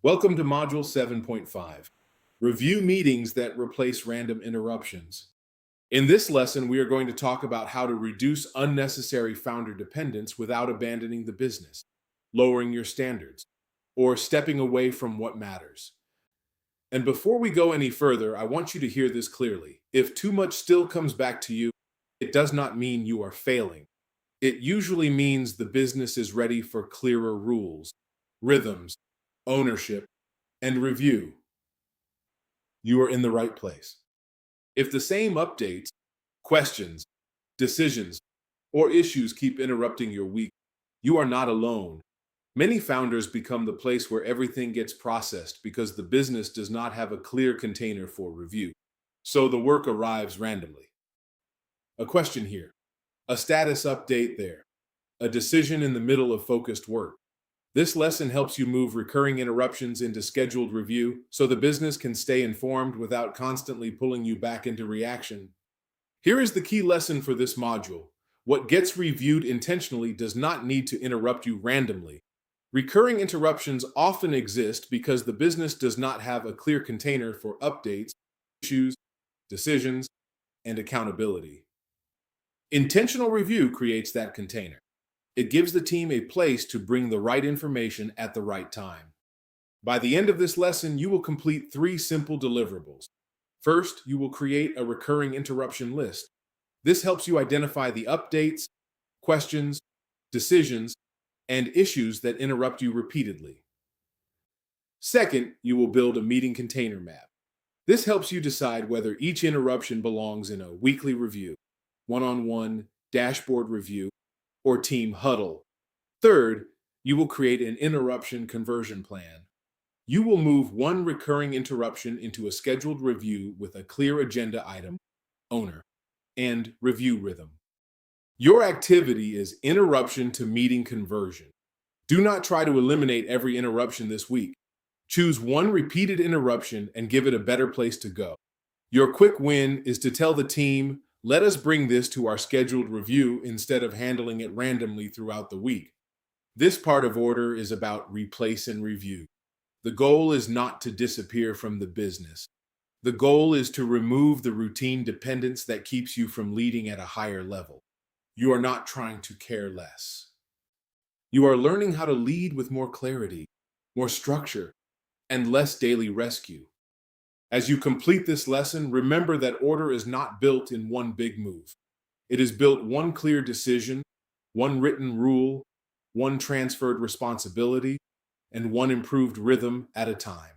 Welcome to Module 7.5, Review Meetings that Replace Random Interruptions. In this lesson, we are going to talk about how to reduce unnecessary founder dependence without abandoning the business, lowering your standards, or stepping away from what matters. And before we go any further, I want you to hear this clearly. If too much still comes back to you, it does not mean you are failing. It usually means the business is ready for clearer rules, rhythms, ownership, and review. You are in the right place. If the same updates, questions, decisions, or issues keep interrupting your week, you are not alone. Many founders become the place where everything gets processed because the business does not have a clear container for review. So the work arrives randomly. A question here, a status update there, a decision in the middle of focused work. This lesson helps you move recurring interruptions into scheduled review so the business can stay informed without constantly pulling you back into reaction. Here is the key lesson for this module. What gets reviewed intentionally does not need to interrupt you randomly. Recurring interruptions often exist because the business does not have a clear container for updates, issues, decisions, and accountability. Intentional review creates that container. It gives the team a place to bring the right information at the right time. By the end of this lesson, you will complete 3 simple deliverables. First, you will create a recurring interruption list. This helps you identify the updates, questions, decisions, and issues that interrupt you repeatedly. Second, you will build a meeting container map. This helps you decide whether each interruption belongs in a weekly review, one-on-one, dashboard review, or team huddle. Third, you will create an interruption conversion plan. You will move one recurring interruption into a scheduled review with a clear agenda item, owner, and review rhythm. Your activity is interruption to meeting conversion. Do not try to eliminate every interruption this week. Choose one repeated interruption and give it a better place to go. Your quick win is to tell the team, let us bring this to our scheduled review instead of handling it randomly throughout the week. This part of order is about replace and review. The goal is not to disappear from the business. The goal is to remove the routine dependence that keeps you from leading at a higher level. You are not trying to care less. You are learning how to lead with more clarity, more structure, and less daily rescue. As you complete this lesson, remember that order is not built in one big move. It is built one clear decision, one written rule, one transferred responsibility, and one improved rhythm at a time.